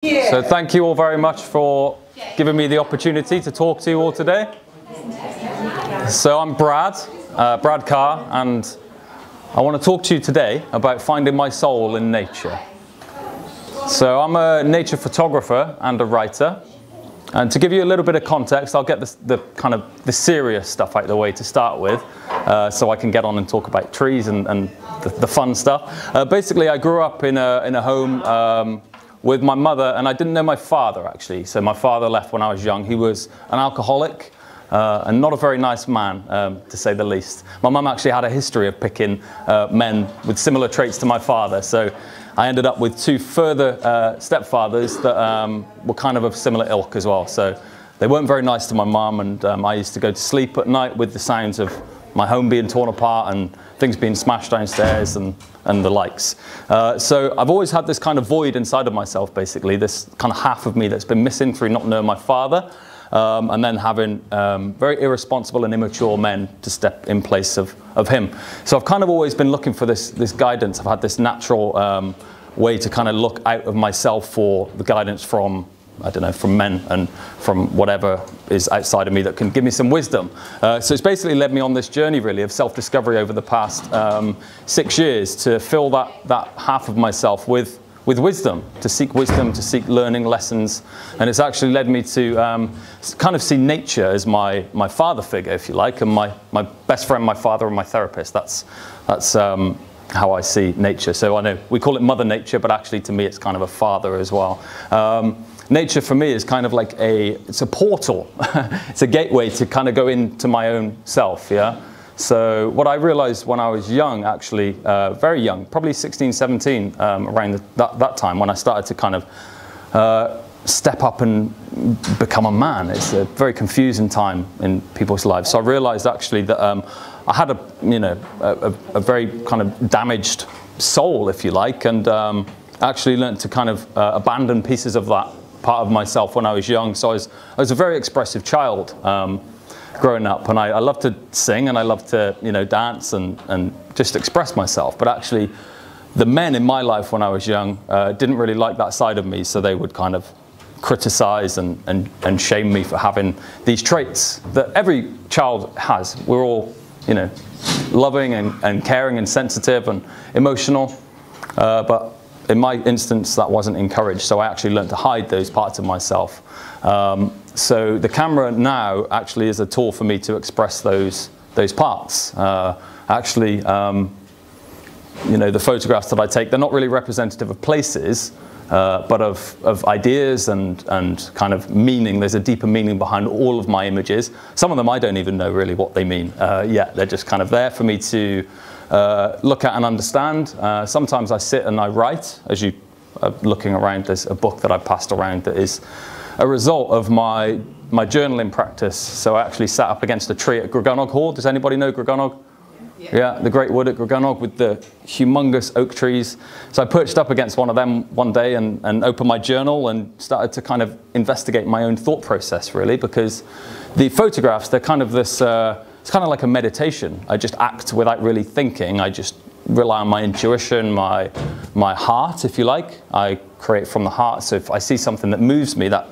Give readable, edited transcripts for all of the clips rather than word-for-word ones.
So thank you all very much for giving me the opportunity to talk to you all today. So I'm Brad Carr, and I want to talk to you today about finding my soul in nature. So I'm a nature photographer and a writer, and to give you a little bit of context, I'll get the serious stuff out of the way to start with, so I can get on and talk about trees and the fun stuff. Basically, I grew up in a home with my mother, and I didn't know my father actually. So my father left when I was young. He was an alcoholic and not a very nice man, to say the least. My mum actually had a history of picking men with similar traits to my father. So I ended up with two further stepfathers that were kind of similar ilk as well. So they weren't very nice to my mum, and I used to go to sleep at night with the sounds of my home being torn apart and things being smashed downstairs and the likes. So I've always had this kind of void inside of myself, basically, this kind of half of me that's been missing through not knowing my father, and then having very irresponsible and immature men to step in place of him. So I've kind of always been looking for this guidance. I've had this natural way to kind of look out of myself for the guidance from, I don't know, from men and from whatever is outside of me that can give me some wisdom. So it's basically led me on this journey really of self-discovery over the past 6 years to fill that half of myself with wisdom, to seek learning lessons. And it's actually led me to kind of see nature as my father figure, if you like, and my best friend, my father, and my therapist. That's how I see nature. So I know we call it Mother Nature, but actually to me it's kind of a father as well. Nature for me is kind of like it's a portal. It's a gateway to kind of go into my own self, yeah? So what I realized when I was young, actually, very young, probably 16, 17, around that time, when I started to kind of step up and become a man. It's a very confusing time in people's lives. So I realized actually that I had a very kind of damaged soul, if you like, and actually learned to kind of abandon pieces of that part of myself when I was young. So I was a very expressive child growing up, and I loved to sing and I loved to dance and just express myself. But actually the men in my life when I was young didn't really like that side of me, so they would kind of criticize and shame me for having these traits that every child has. We're all loving and caring and sensitive and emotional, but in my instance, that wasn't encouraged, so I actually learned to hide those parts of myself. So the camera now actually is a tool for me to express those parts. Actually, the photographs that I take, they're not really representative of places, but of ideas and kind of meaning. There's a deeper meaning behind all of my images. Some of them I don't even know really what they mean yet. They're just kind of there for me to look at and understand. Sometimes I sit and I write. As you are looking around, there's a book that I passed around that is a result of my journaling practice. So I actually sat up against a tree at Gregonog Hall. Does anybody know Gregonog? Yeah, the Great Wood at Gregonog with the humongous oak trees. So I perched up against one of them one day and opened my journal and started to kind of investigate my own thought process, really, because the photographs, they're kind of this, it's kind of like a meditation. I just act without really thinking. I just rely on my intuition, my heart, if you like. I create from the heart. So if I see something that moves me, that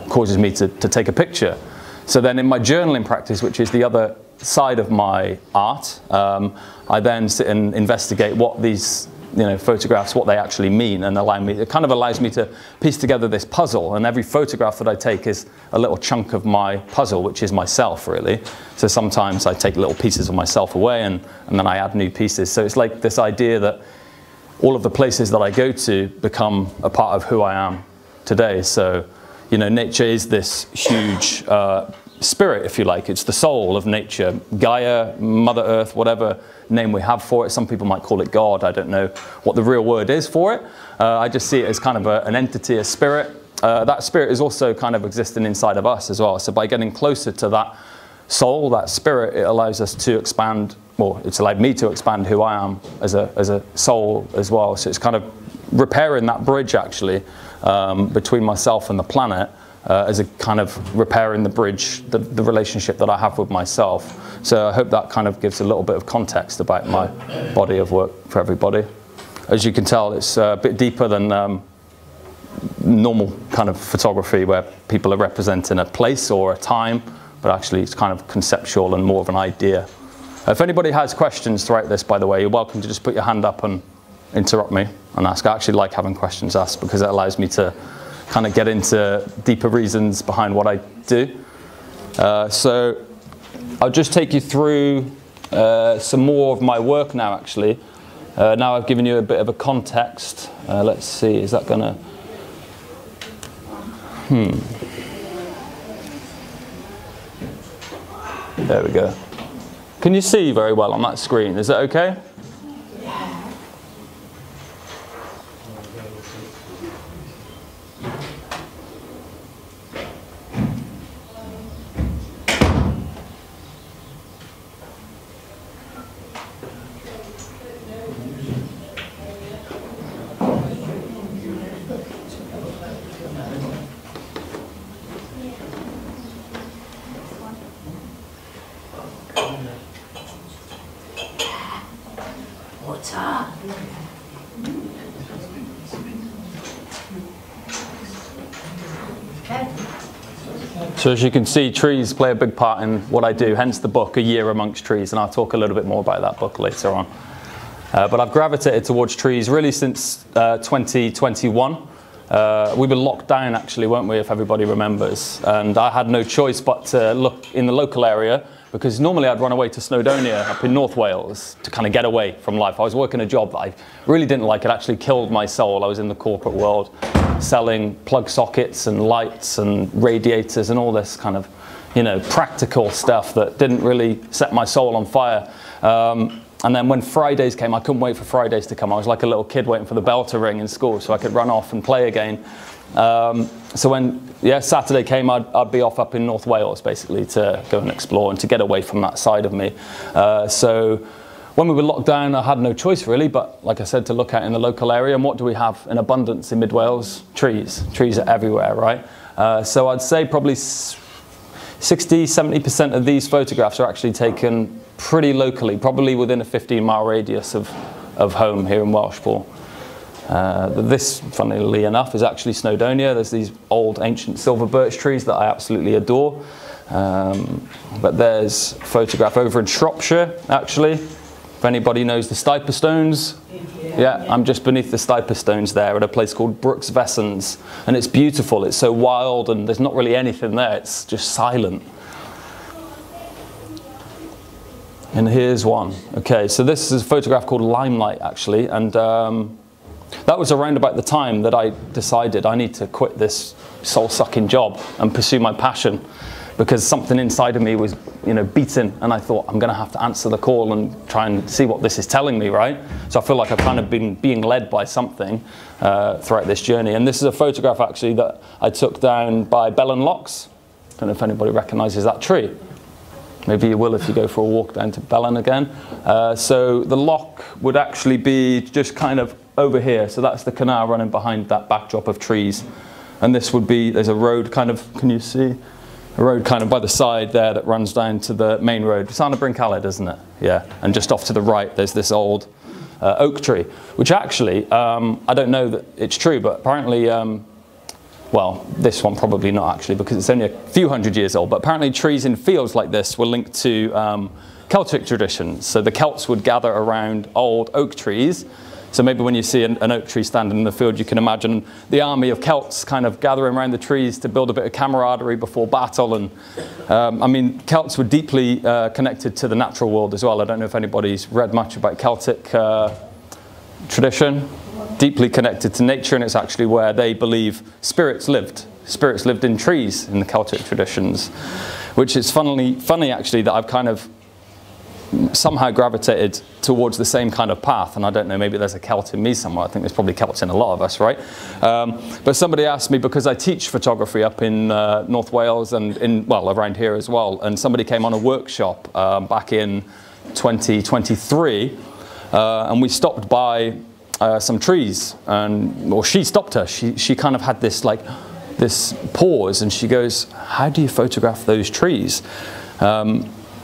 causes me to take a picture. So then in my journaling practice, which is the other side of my art, I then sit and investigate what these photographs, what they actually mean, and it kind of allows me to piece together this puzzle. And every photograph that I take is a little chunk of my puzzle, which is myself, really. So sometimes I take little pieces of myself away and then I add new pieces. So it's like this idea that all of the places that I go to become a part of who I am today. So nature is this huge spirit, if you like. It's the soul of nature. Gaia, Mother Earth, whatever name we have for it. Some people might call it God. I don't know what the real word is for it. I just see it as kind of an entity, a spirit. That spirit is also kind of existing inside of us as well. So by getting closer to that soul, that spirit, it allows us to expand, well, it's allowed me to expand who I am as a soul as well. So it's kind of repairing that bridge, actually, between myself and the planet, as a kind of repairing the bridge, the relationship that I have with myself. So I hope that kind of gives a little bit of context about my body of work for everybody. As you can tell, it's a bit deeper than normal kind of photography where people are representing a place or a time, but actually it's kind of conceptual and more of an idea. If anybody has questions throughout this, by the way, you're welcome to just put your hand up and interrupt me and ask. I actually like having questions asked because it allows me to kind of get into deeper reasons behind what I do. So I'll just take you through some more of my work now, actually. Now I've given you a bit of a context. Let's see, is that gonna... There we go. Can you see very well on that screen? Is that okay? So as you can see, trees play a big part in what I do, hence the book, A Year Amongst Trees, and I'll talk a little bit more about that book later on. But I've gravitated towards trees really since 2021. We were locked down actually, weren't we, if everybody remembers, and I had no choice but to look in the local area, because normally I'd run away to Snowdonia up in North Wales to kind of get away from life. I was working a job that I really didn't like. It actually killed my soul. I was in the corporate world selling plug sockets and lights and radiators and all this kind of, you know, practical stuff that didn't really set my soul on fire. And then when Fridays came, I couldn't wait for Fridays to come. I was like a little kid waiting for the bell to ring in school so I could run off and play again. So when Saturday came, I'd be off up in North Wales basically to go and explore and to get away from that side of me. So when we were locked down, I had no choice really, but like I said, to look out in the local area. And what do we have in abundance in mid Wales? Trees. Trees are everywhere, right? So I'd say probably 60–70% of these photographs are actually taken pretty locally, probably within a 15-mile radius of home here in Welshpool. This, funnily enough, is actually Snowdonia. There's these old ancient silver birch trees that I absolutely adore. But there's a photograph over in Shropshire, actually. If anybody knows the Stiper Stones, yeah, I'm just beneath the Stiper Stones there at a place called Brooks Vessons. And it's beautiful, it's so wild and there's not really anything there, it's just silent. And here's one. Okay, so this is a photograph called Limelight, actually, and that was around about the time that I decided I need to quit this soul-sucking job and pursue my passion, because something inside of me was, you know, beating, and I thought I'm going to have to answer the call and try and see what this is telling me, right? So I feel like I've kind of been being led by something throughout this journey. And this is a photograph actually that I took down by Bell and Locks. Don't know if anybody recognises that tree. Maybe you will if you go for a walk down to Bellon again. So the lock would actually be just kind of over here. So that's the canal running behind that backdrop of trees. And this would be, there's a road kind of, can you see? A road kind of by the side there that runs down to the main road. It's on a Brincaled, isn't it? Yeah. And just off to the right, there's this old oak tree, which actually, I don't know that it's true, but apparently, well, this one probably not actually, because it's only a few hundred years old, but apparently trees in fields like this were linked to Celtic traditions. So the Celts would gather around old oak trees. So maybe when you see an oak tree standing in the field, you can imagine the army of Celts kind of gathering around the trees to build a bit of camaraderie before battle. And I mean, Celts were deeply connected to the natural world as well. I don't know if anybody's read much about Celtic tradition. Deeply connected to nature, and it's actually where they believe spirits lived. Spirits lived in trees in the Celtic traditions, which is funny actually that I've kind of somehow gravitated towards the same kind of path. And I don't know, maybe there's a Celt in me somewhere. I think there's probably Celts in a lot of us, right? But somebody asked me, because I teach photography up in North Wales and well, around here as well, and somebody came on a workshop back in 2023, and we stopped by some trees, and or she stopped her. She kind of had this like this pause, and she goes, "How do you photograph those trees?"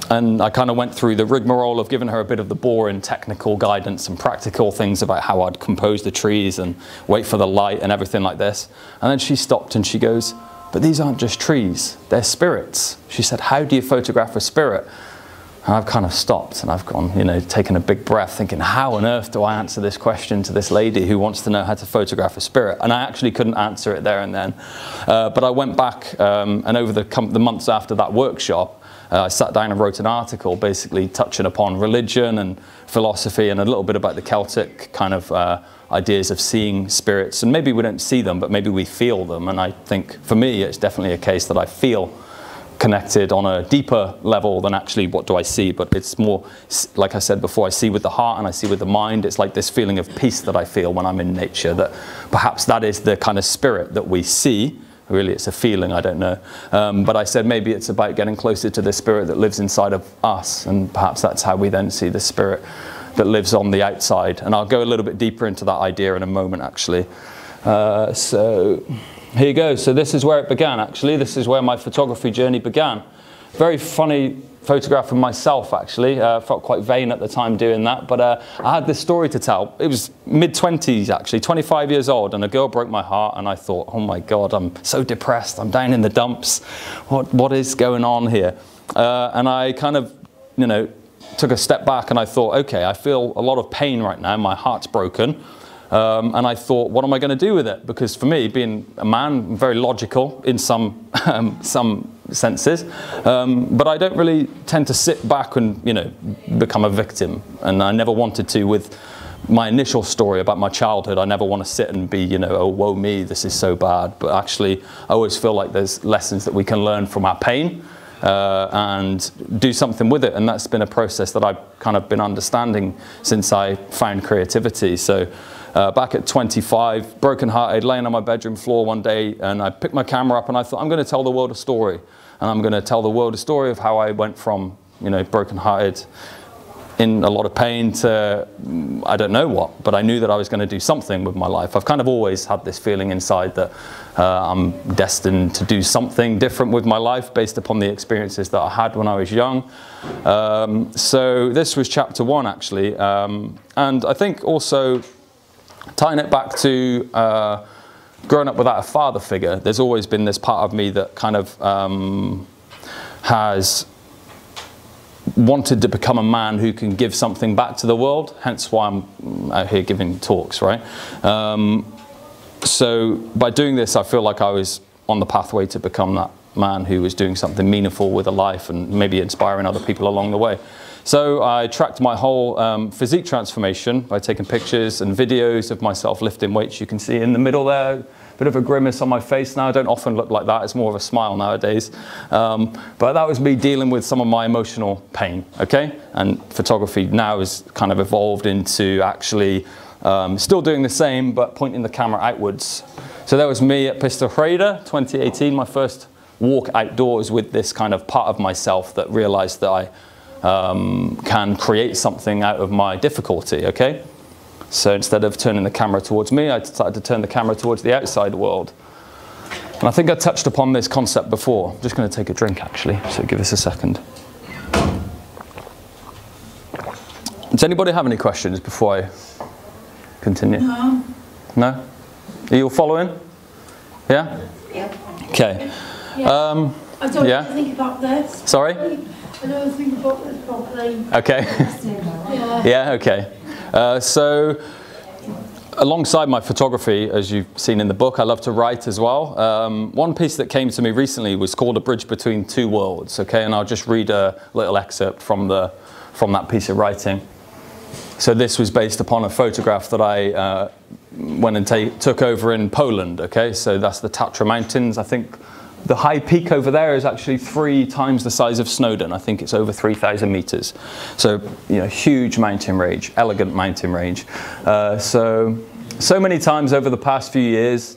And I kind of went through the rigmarole of giving her a bit of the boring technical guidance and practical things about how I'd compose the trees and wait for the light and everything like this. And then she stopped and she goes, "But these aren't just trees, they're spirits." She said, "How do you photograph a spirit?" And I've kind of stopped and I've gone, taken a big breath thinking, how on earth do I answer this question to this lady who wants to know how to photograph a spirit? And I actually couldn't answer it there and then. But I went back and over the months after that workshop, I sat down and wrote an article basically touching upon religion and philosophy and a little bit about the Celtic kind of ideas of seeing spirits. And maybe we don't see them, but maybe we feel them. And I think for me, it's definitely a case that I feel connected on a deeper level than actually what do I see, but it's more, like I said before, I see with the heart and I see with the mind. It's like this feeling of peace that I feel when I'm in nature, that perhaps that is the kind of spirit that we see. Really, it's a feeling, I don't know. But I said maybe it's about getting closer to the spirit that lives inside of us, and perhaps that's how we then see the spirit that lives on the outside. And I'll go a little bit deeper into that idea in a moment, actually. So here you go. So this is where it began, actually. This is where my photography journey began. Very funny photograph of myself, actually. Felt quite vain at the time doing that, but I had this story to tell. It was mid-20s, actually, 25 years old, and a girl broke my heart, and I thought, oh my God, I'm so depressed. I'm down in the dumps. What is going on here? And I kind of, took a step back, and I thought, okay, I feel a lot of pain right now. My heart's broken. And I thought, what am I going to do with it? Because for me, being a man, I'm very logical in some senses, but I don't really tend to sit back and, become a victim. And I never wanted to with my initial story about my childhood. I never want to sit and be, oh, woe me, this is so bad. But actually, I always feel like there's lessons that we can learn from our pain and do something with it. And that's been a process that I've kind of been understanding since I found creativity. So back at 25, broken-hearted, laying on my bedroom floor one day, and I picked my camera up and I thought, I'm going to tell the world a story. And I'm going to tell the world a story of how I went from, broken-hearted, in a lot of pain to, I don't know what, but I knew that I was going to do something with my life. I've kind of always had this feeling inside that I'm destined to do something different with my life based upon the experiences that I had when I was young. So this was chapter 1, actually. And I think also, tying it back to growing up without a father figure, there's always been this part of me that kind of has wanted to become a man who can give something back to the world, hence why I'm out here giving talks, right? So by doing this, I feel like I was on the pathway to become that man who was doing something meaningful with a life and maybe inspiring other people along the way. So I tracked my whole physique transformation by taking pictures and videos of myself lifting weights. You can see in the middle there, a bit of a grimace on my face now. I don't often look like that. It's more of a smile nowadays. But that was me dealing with some of my emotional pain, okay? And photography now has kind of evolved into actually still doing the same, but pointing the camera outwards. So that was me at Pista Freida, 2018, my first walk outdoors with this kind of part of myself that realized that I can create something out of my difficulty, okay? So instead of turning the camera towards me, I started to turn the camera towards the outside world. And I think I touched upon this concept before. I'm just going to take a drink, actually, so give us a second. Does anybody have any questions before I continue? No. No? Are you all following? Yeah? Yeah. Okay. Yeah. I don't yeah? think about this. Sorry? I don't think about this properly. Okay. Yeah. Yeah, okay. So alongside my photography, as you've seen in the book, I love to write as well. One piece that came to me recently was called A Bridge Between Two Worlds, okay? And I'll just read a little excerpt from that piece of writing. So this was based upon a photograph that I went and took over in Poland, okay? So that's the Tatra Mountains. I think the high peak over there is actually 3 times the size of Snowdon. I think it's over 3,000 meters. So, huge mountain range, elegant mountain range. So many times over the past few years,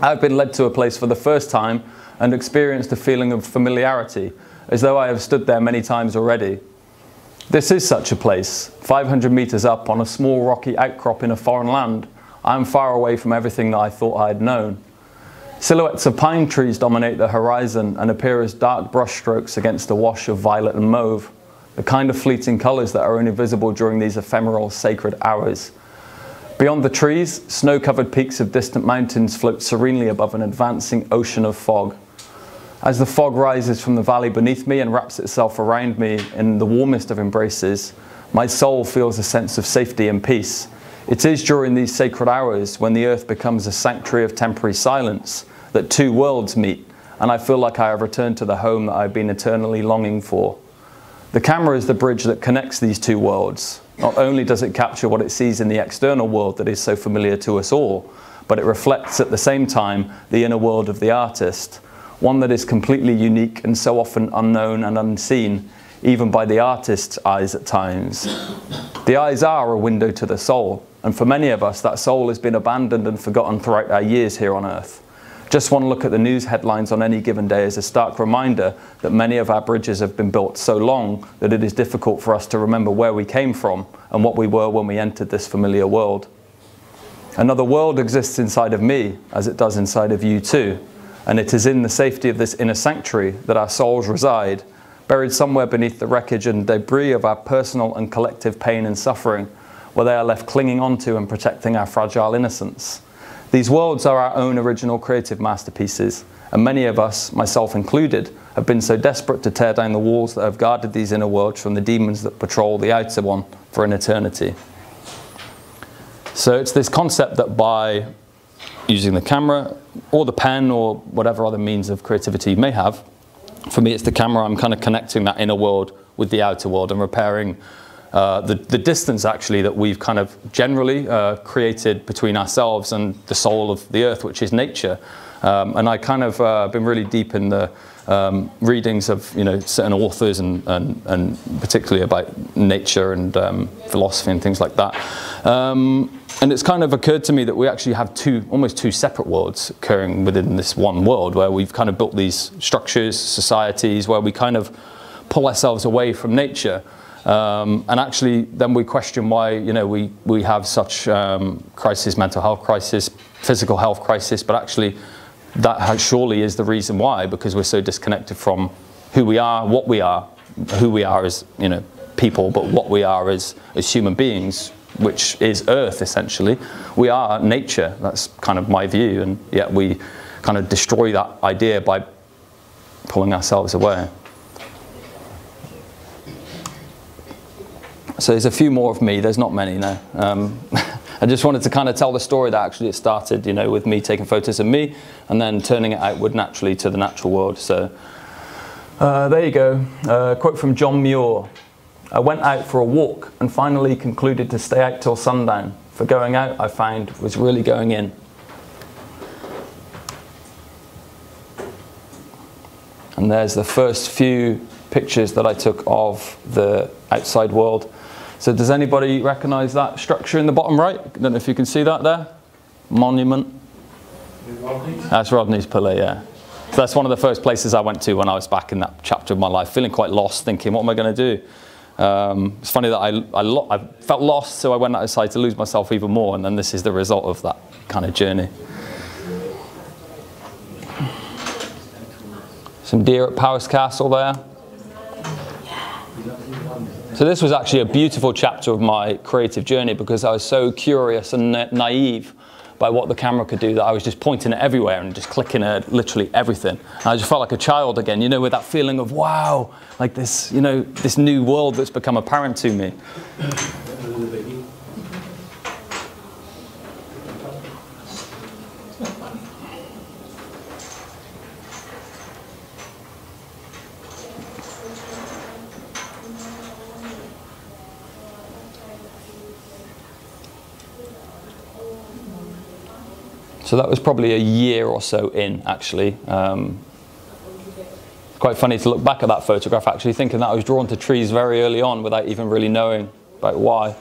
I've been led to a place for the first time and experienced a feeling of familiarity, as though I have stood there many times already. This is such a place, 500 meters up on a small rocky outcrop in a foreign land. I am far away from everything that I thought I had known. Silhouettes of pine trees dominate the horizon and appear as dark brushstrokes against a wash of violet and mauve. the kind of fleeting colours that are only visible during these ephemeral sacred hours. Beyond the trees, snow-covered peaks of distant mountains float serenely above an advancing ocean of fog. As the fog rises from the valley beneath me and wraps itself around me in the warmest of embraces, my soul feels a sense of safety and peace. It is during these sacred hours, when the earth becomes a sanctuary of temporary silence, that two worlds meet, and I feel like I have returned to the home that I've been eternally longing for. The camera is the bridge that connects these two worlds. Not only does it capture what it sees in the external world that is so familiar to us all, but it reflects at the same time the inner world of the artist, one that is completely unique and so often unknown and unseen, even by the artist's eyes at times. The eyes are a window to the soul, and for many of us that soul has been abandoned and forgotten throughout our years here on earth. Just one look at the news headlines on any given day is a stark reminder that many of our bridges have been built so long that it is difficult for us to remember where we came from and what we were when we entered this familiar world. Another world exists inside of me, as it does inside of you too, and it is in the safety of this inner sanctuary that our souls reside, buried somewhere beneath the wreckage and debris of our personal and collective pain and suffering, where they are left clinging onto and protecting our fragile innocence. These worlds are our own original creative masterpieces, and many of us, myself included, have been so desperate to tear down the walls that have guarded these inner worlds from the demons that patrol the outer one for an eternity. So it's this concept that by using the camera or the pen or whatever other means of creativity you may have, for me it's the camera, I'm kind of connecting that inner world with the outer world and repairing the distance actually that we've kind of generally created between ourselves and the soul of the earth, which is nature. And I kind of been really deep in the readings of certain authors and particularly about nature and philosophy and things like that. And it's kind of occurred to me that we actually have almost two separate worlds occurring within this one world, where we've kind of built these structures, societies, where we kind of pull ourselves away from nature. And actually then we question why we have such crisis, mental health crisis, physical health crisis, but actually that surely is the reason why, because we're so disconnected from who we are, what we are, who we are as people, but what we are as human beings, which is earth essentially. We are nature, that's kind of my view, and yet we kind of destroy that idea by pulling ourselves away. So there's a few more of me, there's not many now. I just wanted to kind of tell the story that actually it started, with me taking photos of me and then turning it outward naturally to the natural world. So there you go, quote from John Muir. I went out for a walk and finally concluded to stay out till sundown, for going out, I found, was really going in. And there's the first few pictures that I took of the outside world. So does anybody recognise that structure in the bottom right? I don't know if you can see that there. Monument. That's Rodney's Pillar, yeah. So that's one of the first places I went to when I was back in that chapter of my life, feeling quite lost, thinking, what am I going to do? It's funny that I felt lost, so I went outside to lose myself even more, and then this is the result of that kind of journey. Some deer at Powis Castle there. So this was actually a beautiful chapter of my creative journey, because I was so curious and naive by what the camera could do that I was just pointing it everywhere and just clicking at literally everything. And I just felt like a child again, with that feeling of wow, like this, this new world that's become apparent to me. So that was probably a year or so in, actually. Quite funny to look back at that photograph, actually, thinking that I was drawn to trees very early on without even really knowing about why.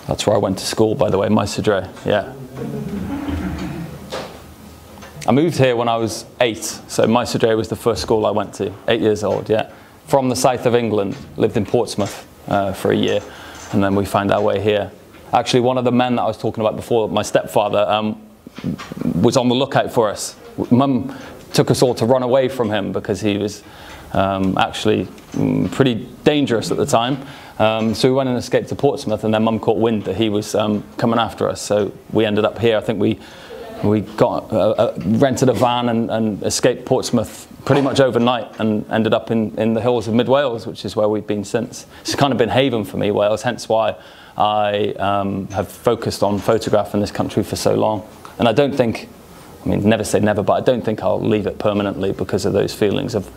That's where I went to school, by the way, Maestradre, yeah. I moved here when I was 8, so Maestradre was the first school I went to, 8 years old, yeah. From the south of England, lived in Portsmouth for a year, and then we found our way here. Actually, one of the men that I was talking about before, my stepfather, was on the lookout for us. Mum took us all to run away from him because he was actually pretty dangerous at the time. So we went and escaped to Portsmouth, and then Mum caught wind that he was coming after us. So we ended up here. I think we got rented a van and escaped Portsmouth pretty much overnight and ended up in the hills of mid Wales, which is where we've been since. It's kind of been haven for me, Wales, hence why I have focused on photograph in this country for so long. And I don't think, I mean, never say never, but I don't think I'll leave it permanently because of those feelings of,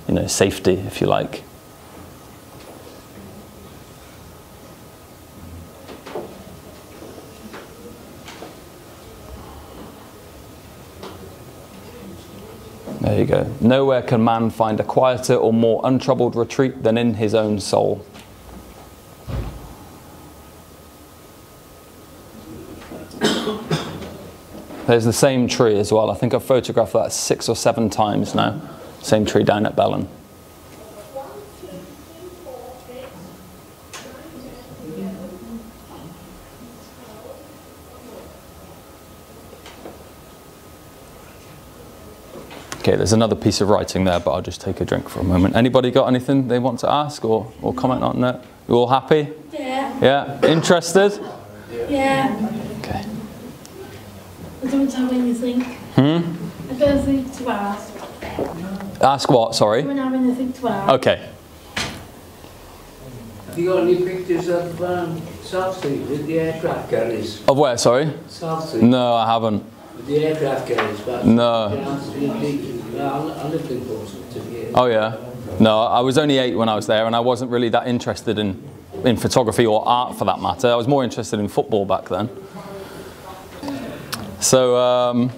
you know, safety, if you like. There you go. Nowhere can man find a quieter or more untroubled retreat than in his own soul. There's the same tree as well. I think I've photographed that 6 or 7 times now. Same tree down at Bellon. Okay, there's another piece of writing there, but I'll just take a drink for a moment. Anybody got anything they want to ask or comment on that? You all happy? Yeah. Yeah? Interested? Yeah. Okay. I don't have anything. I don't think to ask. Ask what, sorry? I don't have anything to ask. Okay. Have you got any pictures of South Street with the aircraft carriers? Of where, sorry? South Street. No, I haven't. With the aircraft carriers back. No. I lived in Portsmouth 2 years. Oh yeah? No, I was only 8 when I was there, and I wasn't really that interested in photography or art for that matter. I was more interested in football back then. So,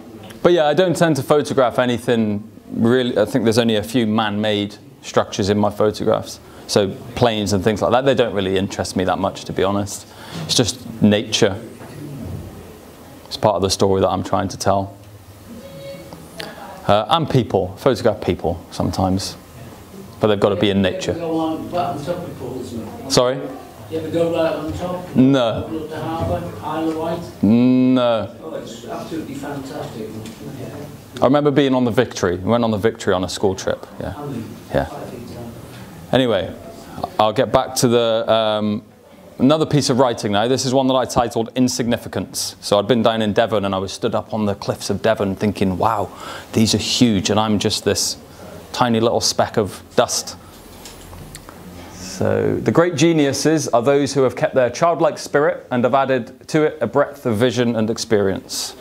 but yeah, I don't tend to photograph anything really. I think there's only a few man-made structures in my photographs. So planes and things like that, they don't really interest me that much, to be honest. It's just nature. It's part of the story that I'm trying to tell. And people, photograph people sometimes, but they've got to be in nature. You ever go on right on top of Portsmouth? Sorry? You ever go right on top? No. Up the harbour, Isle of Wight? No. Oh, it's absolutely fantastic. I remember being on the Victory. We went on the Victory on a school trip. Yeah. Yeah. Anyway, I'll get back to the another piece of writing now. This is one that I titled Insignificance. So I'd been down in Devon and I was stood up on the cliffs of Devon thinking, wow, these are huge and I'm just this tiny little speck of dust. So the great geniuses are those who have kept their childlike spirit and have added to it a breadth of vision and experience.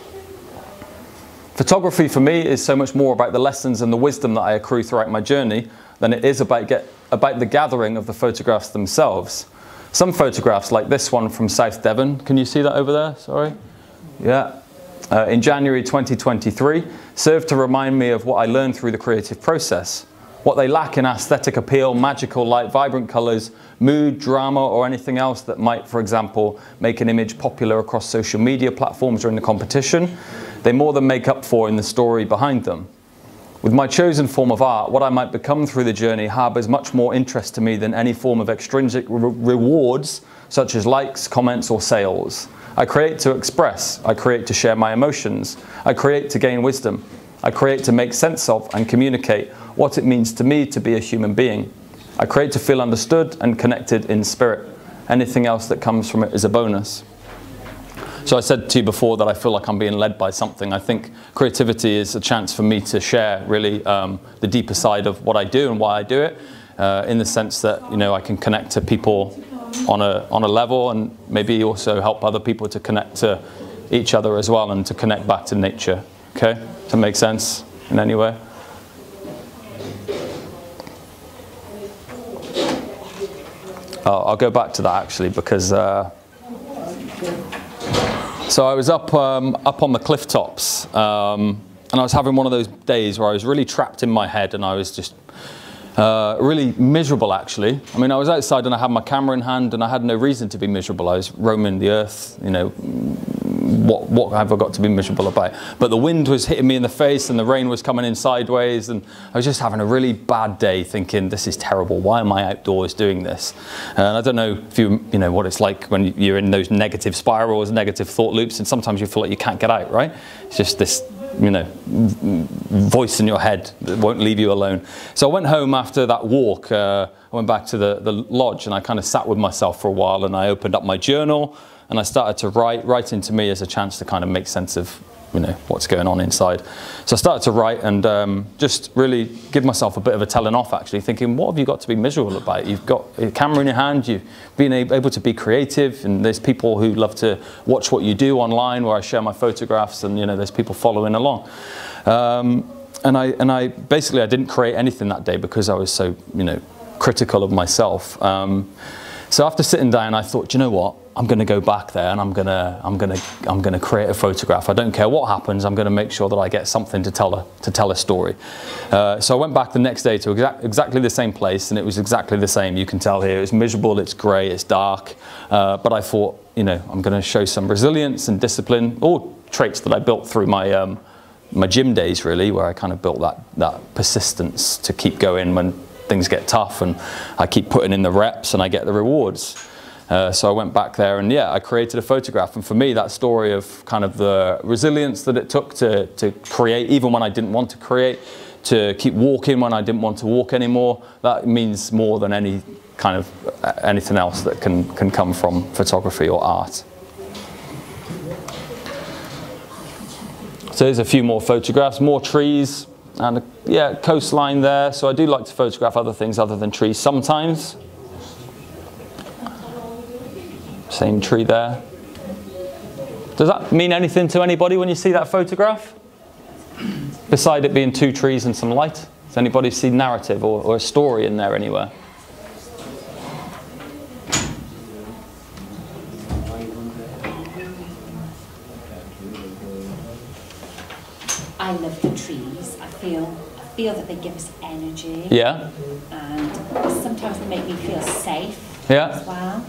Photography for me is so much more about the lessons and the wisdom that I accrue throughout my journey than it is about the gathering of the photographs themselves. Some photographs, like this one from South Devon, can you see that over there? Sorry. Yeah. In January 2023, served to remind me of what I learned through the creative process. What they lack in aesthetic appeal, magical light, vibrant colours, mood, drama, or anything else that might, for example, make an image popular across social media platforms or in the competition, they more than make up for in the story behind them. With my chosen form of art, what I might become through the journey harbours much more interest to me than any form of extrinsic rewards, such as likes, comments, or sales. I create to express. I create to share my emotions. I create to gain wisdom. I create to make sense of and communicate what it means to me to be a human being. I create to feel understood and connected in spirit. Anything else that comes from it is a bonus. So I said to you before that I feel like I'm being led by something. I think creativity is a chance for me to share really the deeper side of what I do and why I do it, in the sense that, you know, I can connect to people on a level and maybe also help other people to connect to each other as well and to connect back to nature. Okay? Does that make sense in any way? I'll go back to that actually because so I was up on the cliff tops and I was having one of those days where I was really trapped in my head and I was just really miserable actually. I mean, I was outside and I had my camera in hand and I had no reason to be miserable. I was roaming the earth, you know, what have I got to be miserable about? But the wind was hitting me in the face and the rain was coming in sideways, and I was just having a really bad day, thinking, this is terrible. Why am I outdoors doing this? And I don't know if you know what it's like when you're in those negative spirals, negative thought loops, and sometimes you feel like you can't get out, right? It's just this, you know, voice in your head that won't leave you alone. So I went home after that walk. I went back to the lodge, and I kind of sat with myself for a while, and I opened up my journal and I started to write into me as a chance to kind of make sense of, you know, what's going on inside. So I started to write and just really give myself a bit of a telling off, actually, thinking, what have you got to be miserable about? You've got a camera in your hand, you've been able to be creative, and there's people who love to watch what you do online, where I share my photographs, and, you know, there's people following along. And I basically, I didn't create anything that day because I was so, you know, critical of myself. So after sitting down, I thought, you know what? I'm going to go back there, and I'm going to create a photograph. I don't care what happens. I'm going to make sure that I get something to tell a story. So I went back the next day to exactly the same place, and it was exactly the same. You can tell here it's miserable, it's grey, it's dark. But I thought, you know, I'm going to show some resilience and discipline, all traits that I built through my my gym days, really, where I kind of built that persistence to keep going when things get tough, and I keep putting in the reps and I get the rewards. So I went back there, and yeah, I created a photograph. And for me, that story of kind of the resilience that it took to create, even when I didn't want to create, to keep walking when I didn't want to walk anymore, that means more than any kind of anything else that can come from photography or art. So there's a few more photographs, more trees, and yeah, coastline there. So I do like to photograph other things other than trees sometimes. Same tree there. Does that mean anything to anybody when you see that photograph? Beside it being two trees and some light, does anybody see narrative or a story in there anywhere? I love the trees. I feel that they give us energy. Yeah. And sometimes they make me feel safe. Yeah. As well.